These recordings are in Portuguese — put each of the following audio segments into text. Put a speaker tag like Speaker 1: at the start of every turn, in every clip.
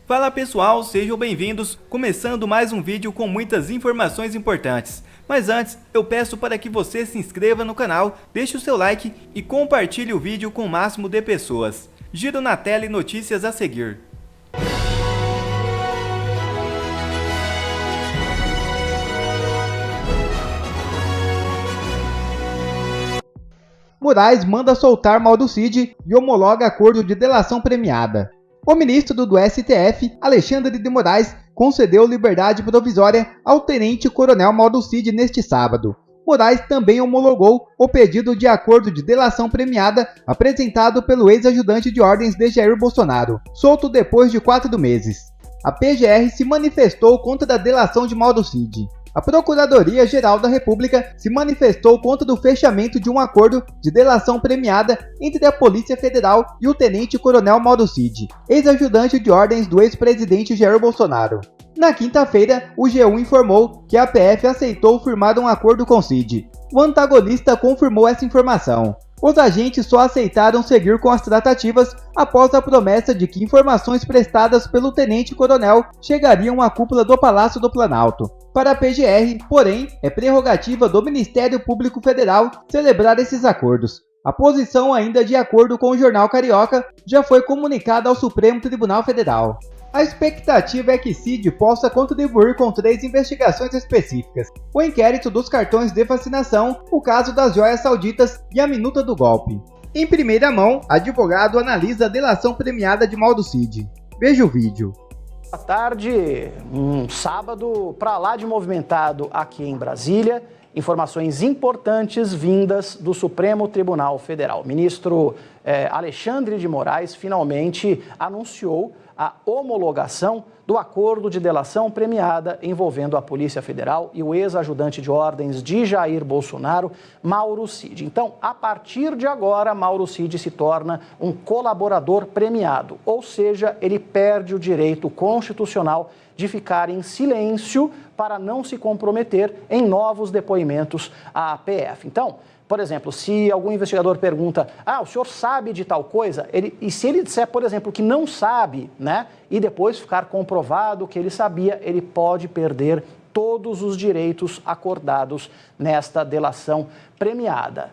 Speaker 1: Fala pessoal, sejam bem-vindos, começando mais um vídeo com muitas informações importantes. Mas antes, eu peço para que você se inscreva no canal, deixe o seu like e compartilhe o vídeo com o máximo de pessoas. Giro na tela e notícias a seguir.
Speaker 2: Moraes manda soltar Mauro Cid e homologa acordo de delação premiada. O ministro do STF, Alexandre de Moraes, concedeu liberdade provisória ao tenente-coronel Mauro Cid neste sábado. Moraes também homologou o pedido de acordo de delação premiada apresentado pelo ex-ajudante de ordens de Jair Bolsonaro, solto depois de 4 meses. A PGR se manifestou contra a delação de Mauro Cid. A Procuradoria-Geral da República se manifestou contra o fechamento de um acordo de delação premiada entre a Polícia Federal e o tenente-coronel Mauro Cid, ex-ajudante de ordens do ex-presidente Jair Bolsonaro. Na quinta-feira, o G1 informou que a PF aceitou firmar um acordo com Cid. O antagonista confirmou essa informação. Os agentes só aceitaram seguir com as tratativas após a promessa de que informações prestadas pelo tenente-coronel chegariam à cúpula do Palácio do Planalto. Para a PGR, porém, é prerrogativa do Ministério Público Federal celebrar esses acordos. A posição, ainda de acordo com o jornal Carioca, já foi comunicada ao Supremo Tribunal Federal. A expectativa é que Cid possa contribuir com 3 investigações específicas: o inquérito dos cartões de vacinação, o caso das joias sauditas e a minuta do golpe. Em primeira mão, advogado analisa a delação premiada de Mauro Cid. Veja o vídeo.
Speaker 3: Boa tarde, um sábado para lá de movimentado aqui em Brasília. Informações importantes vindas do Supremo Tribunal Federal. O ministro Alexandre de Moraes finalmente anunciou a homologação do acordo de delação premiada envolvendo a Polícia Federal e o ex-ajudante de ordens de Jair Bolsonaro, Mauro Cid. Então, a partir de agora, Mauro Cid se torna um colaborador premiado, ou seja, ele perde o direito constitucional de ficar em silêncio para não se comprometer em novos depoimentos à PF. Então, por exemplo, se algum investigador pergunta, o senhor sabe de tal coisa? E se ele disser, por exemplo, que não sabe, né, e depois ficar comprovado que ele sabia, ele pode perder todos os direitos acordados nesta delação premiada.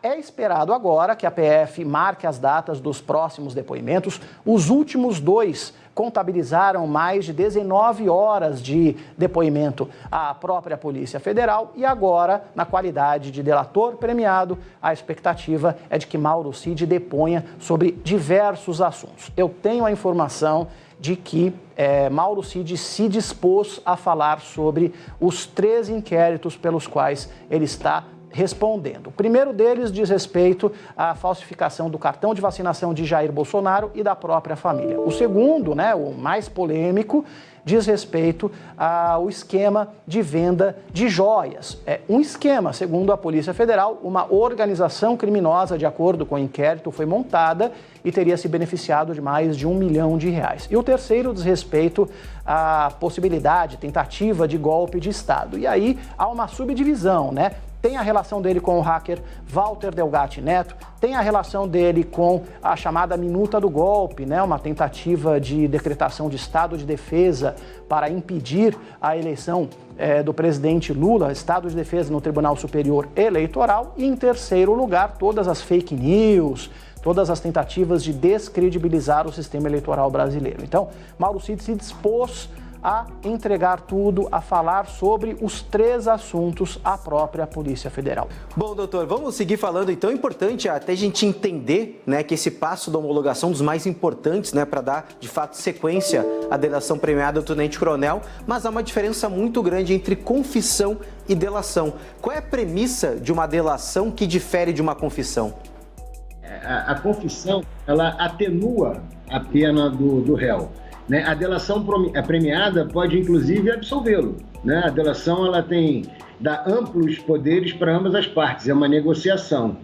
Speaker 3: É esperado agora que a PF marque as datas dos próximos depoimentos. Os últimos 2 contabilizaram mais de 19 horas de depoimento à própria Polícia Federal e agora, na qualidade de delator premiado, a expectativa é de que Mauro Cid deponha sobre diversos assuntos. Eu tenho a informação de que Mauro Cid se dispôs a falar sobre os 3 inquéritos pelos quais ele está respondendo. O primeiro deles diz respeito à falsificação do cartão de vacinação de Jair Bolsonaro e da própria família. O segundo, o mais polêmico, diz respeito ao esquema de venda de joias. É um esquema, segundo a Polícia Federal, uma organização criminosa, de acordo com o inquérito, foi montada e teria se beneficiado de mais de R$1 milhão. E o terceiro diz respeito à possibilidade, tentativa de golpe de Estado. E aí há uma subdivisão, Tem a relação dele com o hacker Walter Delgatti Neto, tem a relação dele com a chamada minuta do golpe, uma tentativa de decretação de estado de defesa para impedir a eleição do presidente Lula, estado de defesa no Tribunal Superior Eleitoral, e em terceiro lugar, todas as fake news, todas as tentativas de descredibilizar o sistema eleitoral brasileiro. Então, Mauro Cid se dispôs a entregar tudo, a falar sobre os 3 assuntos à própria Polícia Federal.
Speaker 4: Bom, doutor, vamos seguir falando. Então, é importante até a gente entender que esse passo da homologação dos mais importantes, para dar, de fato, sequência à delação premiada do tenente-coronel, mas há uma diferença muito grande entre confissão e delação. Qual é a premissa de uma delação que difere de uma confissão?
Speaker 5: A confissão, ela atenua a pena do réu. A delação premiada pode, inclusive, absolvê-lo. A delação ela dá amplos poderes para ambas as partes. É uma negociação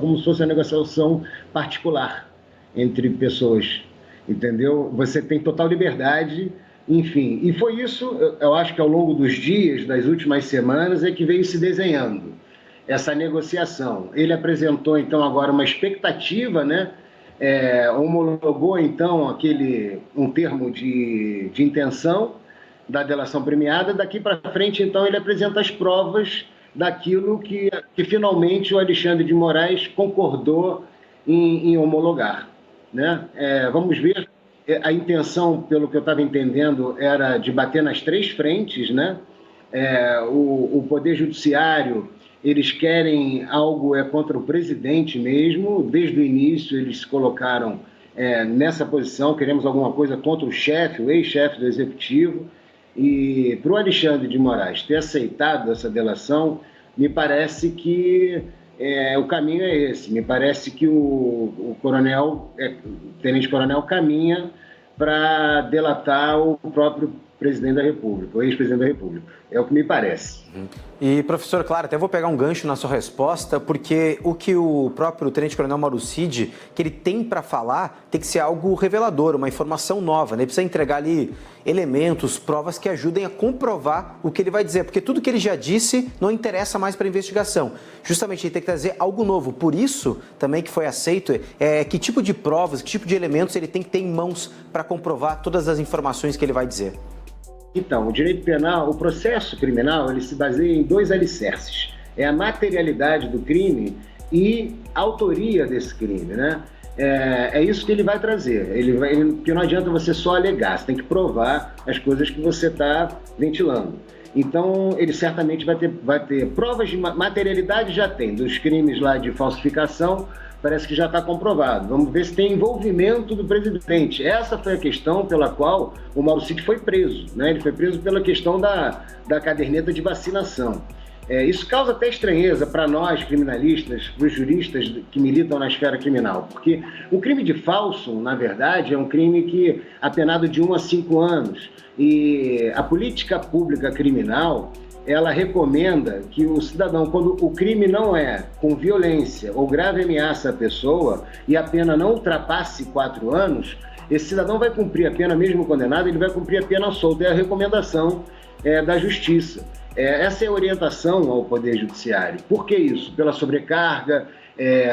Speaker 5: como se fosse uma negociação particular entre pessoas, entendeu? Você tem total liberdade, enfim. E foi isso, eu acho que ao longo dos dias, das últimas semanas, é que veio se desenhando essa negociação. Ele apresentou, então, agora uma expectativa, homologou então um termo de intenção da delação premiada. Daqui para frente, então, ele apresenta as provas daquilo que finalmente o Alexandre de Moraes concordou em homologar, né? Vamos ver, a intenção, pelo que eu estava entendendo, era de bater nas 3 frentes, né? O Poder Judiciário, eles querem algo contra o presidente mesmo. Desde o início eles se colocaram nessa posição: queremos alguma coisa contra o chefe, o ex-chefe do Executivo. E para o Alexandre de Moraes ter aceitado essa delação, me parece que o caminho é esse. Me parece que o tenente-coronel caminha para delatar o próprio presidente da República, o ex-presidente da República. É o que me parece.
Speaker 4: E, professor, claro, até vou pegar um gancho na sua resposta, porque o que o próprio tenente-coronel Mauro Cid, que ele tem para falar, tem que ser algo revelador, uma informação nova, né? Ele precisa entregar ali elementos, provas que ajudem a comprovar o que ele vai dizer, porque tudo que ele já disse não interessa mais para a investigação. Justamente ele tem que trazer algo novo. Por isso, também que foi aceito, que tipo de provas, que tipo de elementos ele tem que ter em mãos para comprovar todas as informações que ele vai dizer.
Speaker 5: Então, o direito penal, o processo criminal, ele se baseia em 2 alicerces. É a materialidade do crime e a autoria desse crime, né? É isso que ele vai trazer. Porque não adianta você só alegar, você tem que provar as coisas que você está ventilando. Então, ele certamente vai ter provas de materialidade, já tem, dos crimes lá de falsificação, parece que já está comprovado. Vamos ver se tem envolvimento do presidente. Essa foi a questão pela qual o Mauro Cid foi preso, né? Ele foi preso pela questão da caderneta de vacinação. Isso causa até estranheza para nós, criminalistas, para os juristas que militam na esfera criminal, porque o crime de falso, na verdade, é um crime que é apenado de 1 a 5 anos. E a política pública criminal, ela recomenda que o cidadão, quando o crime não é com violência ou grave ameaça à pessoa e a pena não ultrapasse 4 anos, esse cidadão vai cumprir a pena, mesmo condenado, ele vai cumprir a pena solta. É a recomendação da Justiça. Essa é a orientação ao Poder Judiciário. Por que isso? Pela sobrecarga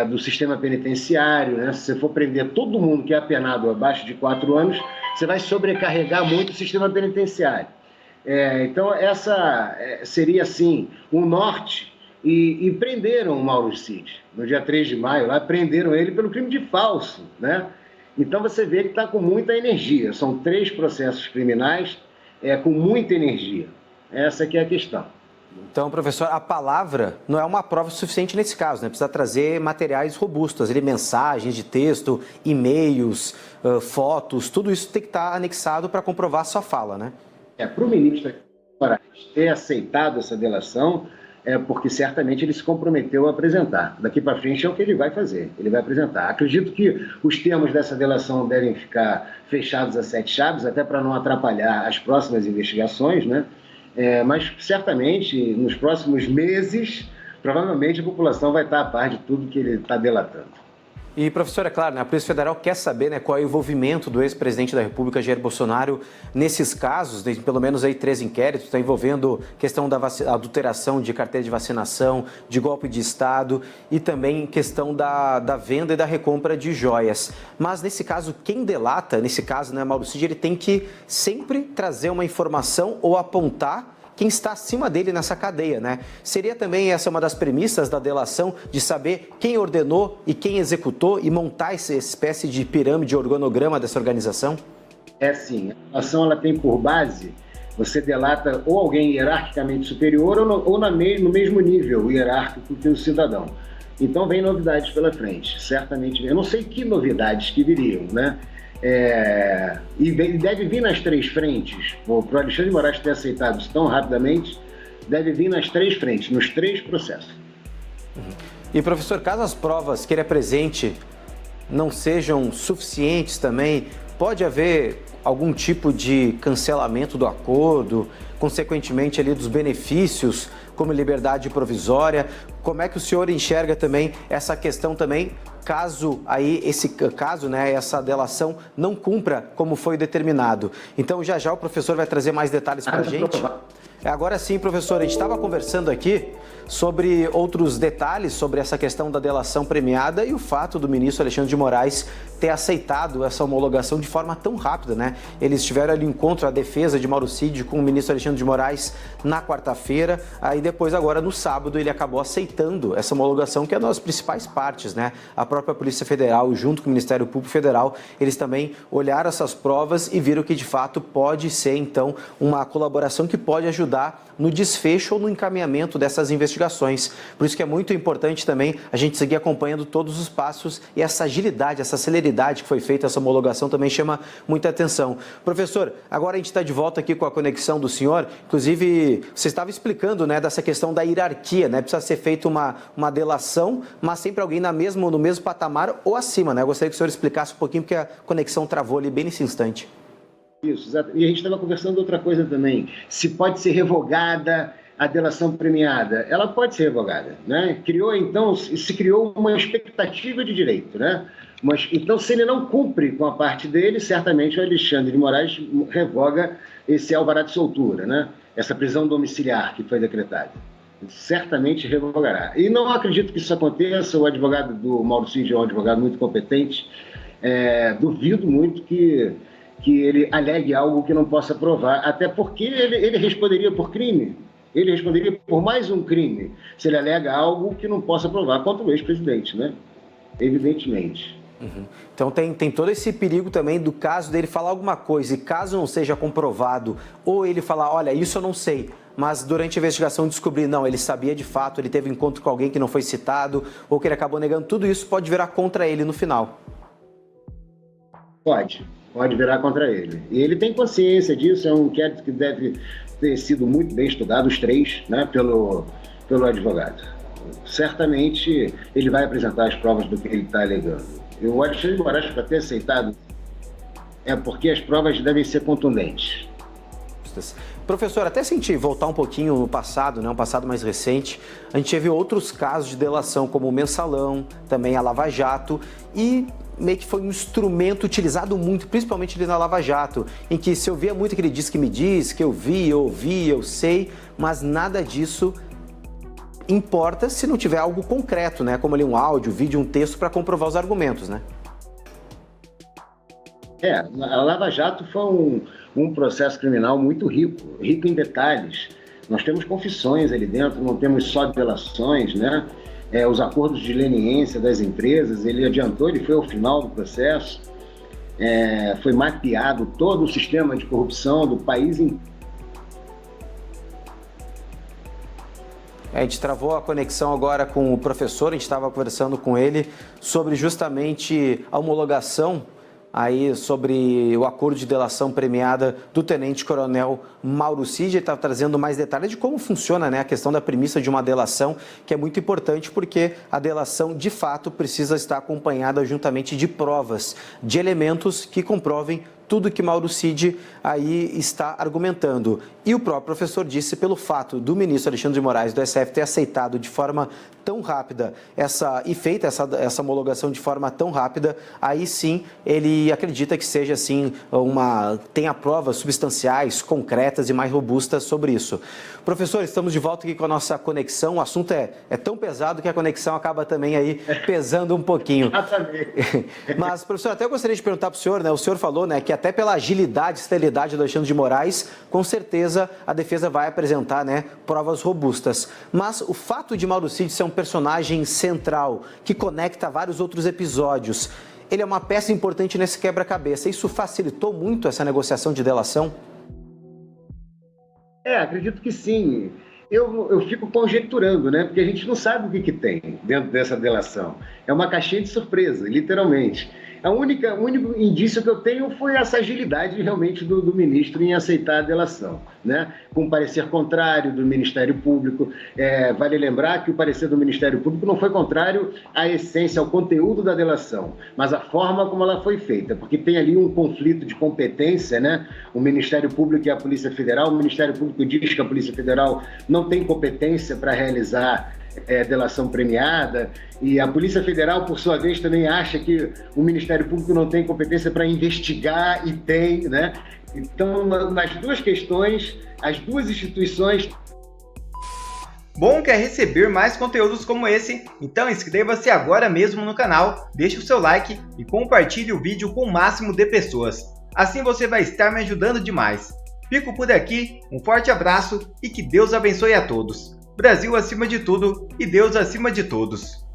Speaker 5: do sistema penitenciário, né? Se você for prender todo mundo que é apenado abaixo de 4 anos, você vai sobrecarregar muito o sistema penitenciário. Então, essa seria, assim, o norte. E prenderam o Mauro Cid. No dia 3 de maio, lá, prenderam ele pelo crime de falso, né? Então, você vê que está com muita energia. São 3 processos criminais com muita energia. Essa que é a questão.
Speaker 4: Então, professor, a palavra não é uma prova suficiente nesse caso, né? Precisa trazer materiais robustos, mensagens de texto, e-mails, fotos, tudo isso tem que estar anexado para comprovar a sua fala, né?
Speaker 5: Para o ministro ter aceitado essa delação, porque certamente ele se comprometeu a apresentar. Daqui para frente é o que ele vai fazer, ele vai apresentar. Acredito que os termos dessa delação devem ficar fechados a 7 chaves, até para não atrapalhar as próximas investigações, né? Mas certamente nos próximos meses, provavelmente a população vai estar a par de tudo que ele está delatando.
Speaker 4: E, professor, é claro, né, a Polícia Federal quer saber, né, qual é o envolvimento do ex-presidente da República, Jair Bolsonaro, nesses casos. Tem pelo menos aí 3 inquéritos, está envolvendo questão da adulteração de carteira de vacinação, de golpe de Estado e também questão da venda e da recompra de joias. Mas nesse caso, quem delata, nesse caso, né, Mauro Cid, ele tem que sempre trazer uma informação ou apontar quem está acima dele nessa cadeia, né? Seria também essa uma das premissas da delação, de saber quem ordenou e quem executou e montar essa espécie de pirâmide, organograma dessa organização?
Speaker 5: Sim. A delação ela tem por base, você delata ou alguém hierarquicamente superior ou no mesmo nível hierárquico que o cidadão. Então vem novidades pela frente, certamente. Eu não sei que novidades que viriam, né? E deve vir nas 3 frentes. Para o Alexandre de Moraes ter aceitado isso tão rapidamente, deve vir nas 3 frentes, nos 3 processos.
Speaker 4: E, professor, caso as provas que ele apresente não sejam suficientes também, pode haver algum tipo de cancelamento do acordo, consequentemente ali dos benefícios, como liberdade provisória? Como é que o senhor enxerga também essa questão também, caso aí esse caso, né, essa delação não cumpra como foi determinado? Então já o professor vai trazer mais detalhes para a gente. Agora sim, professor, a gente estava conversando aqui sobre outros detalhes sobre essa questão da delação premiada e o fato do ministro Alexandre de Moraes ter aceitado essa homologação de forma tão rápida, né? Eles tiveram ali encontro, a defesa de Mauro Cid com o ministro Alexandre de Moraes na quarta-feira, aí depois agora no sábado ele acabou aceitando essa homologação, que é uma das principais partes, né? A própria Polícia Federal, junto com o Ministério Público Federal, eles também olharam essas provas e viram que de fato pode ser então uma colaboração que pode ajudar no desfecho ou no encaminhamento dessas investigações. Por isso que é muito importante também a gente seguir acompanhando todos os passos, e essa agilidade, essa celeridade que foi feita, essa homologação também chama muita atenção. Professor, agora a gente está de volta aqui com a conexão do senhor, inclusive você estava explicando, né, dessa questão da hierarquia, né, precisa ser feita uma delação, mas sempre alguém no mesmo patamar ou acima, né? Eu gostaria que o senhor explicasse um pouquinho, porque a conexão travou ali bem nesse instante.
Speaker 5: Isso, exato. E a gente estava conversando outra coisa também, se pode ser revogada a delação premiada. Ela pode ser revogada, né? Se criou uma expectativa de direito, né? Mas, então, se ele não cumpre com a parte dele, certamente o Alexandre de Moraes revoga esse alvará de soltura, né? Essa prisão domiciliar que foi decretada. Certamente revogará. E não acredito que isso aconteça. O advogado do Mauro Cid é um advogado muito competente. Duvido muito que ele alegue algo que não possa provar, até porque ele responderia por crime. Ele responderia por mais um crime se ele alega algo que não possa provar contra o ex-presidente, né? Evidentemente.
Speaker 4: Uhum. Então tem todo esse perigo também do caso dele falar alguma coisa e caso não seja comprovado, ou ele falar, olha, isso eu não sei, mas durante a investigação descobrir, não, ele sabia de fato, ele teve um encontro com alguém que não foi citado, ou que ele acabou negando, tudo isso pode virar contra ele no final.
Speaker 5: Pode virar contra ele. E ele tem consciência disso, é um inquérito que deve ter sido muito bem estudado, os três, né, pelo advogado. Certamente ele vai apresentar as provas do que ele está alegando. E o Alexandre de Moraes, para ter aceitado, é porque as provas devem ser contundentes.
Speaker 4: Professor, até se a gente voltar um pouquinho no passado, né, um passado mais recente, a gente teve outros casos de delação, como o Mensalão, também a Lava Jato, e meio que foi um instrumento utilizado muito, principalmente ali na Lava Jato, em que se ouvia muito que ele diz que me diz, que eu vi, eu ouvi, eu sei, mas nada disso importa se não tiver algo concreto, né? Como ali um áudio, vídeo, um texto para comprovar os argumentos, né?
Speaker 5: A Lava Jato foi um processo criminal muito rico em detalhes. Nós temos confissões ali dentro, não temos só delações, né? Os acordos de leniência das empresas, ele adiantou, ele foi ao final do processo, foi mapeado todo o sistema de corrupção do país inteiro.
Speaker 4: A gente travou a conexão agora com o professor, a gente estava conversando com ele sobre justamente a homologação aí sobre o acordo de delação premiada do tenente-coronel Mauro Cid. Ele está trazendo mais detalhes de como funciona, né, a questão da premissa de uma delação, que é muito importante porque a delação, de fato, precisa estar acompanhada juntamente de provas, de elementos que comprovem tudo que Mauro Cid aí está argumentando. E o próprio professor disse, pelo fato do ministro Alexandre de Moraes, do SF, ter aceitado de forma tão rápida feita essa homologação de forma tão rápida, aí sim ele acredita que seja assim, tenha provas substanciais, concretas e mais robustas sobre isso. Professor, estamos de volta aqui com a nossa conexão. O assunto é tão pesado que a conexão acaba também aí pesando um pouquinho. Mas, professor, até eu gostaria de perguntar para o senhor, né? O senhor falou, né, que até pela agilidade e celeridade do Alexandre de Moraes, com certeza a defesa vai apresentar, né, provas robustas. Mas o fato de Mauro Cid ser um personagem central, que conecta vários outros episódios, ele é uma peça importante nesse quebra-cabeça. Isso facilitou muito essa negociação de delação?
Speaker 5: Acredito que sim. Eu fico conjecturando, né? Porque a gente não sabe o que tem dentro dessa delação. É uma caixinha de surpresa, literalmente. O único indício que eu tenho foi essa agilidade realmente do ministro em aceitar a delação, né? Com um parecer contrário do Ministério Público. Vale lembrar que o parecer do Ministério Público não foi contrário à essência, ao conteúdo da delação, mas à forma como ela foi feita, porque tem ali um conflito de competência, né? O Ministério Público e a Polícia Federal. O Ministério Público diz que a Polícia Federal não tem competência para realizar delação premiada, e a Polícia Federal, por sua vez, também acha que o Ministério Público não tem competência para investigar, e tem, né? Então, nas duas questões, as duas instituições
Speaker 1: Bom, quer receber mais conteúdos como esse? Então inscreva-se agora mesmo no canal, deixe o seu like e compartilhe o vídeo com o máximo de pessoas. Assim você vai estar me ajudando demais. Fico por aqui, um forte abraço e que Deus abençoe a todos. Brasil acima de tudo e Deus acima de todos.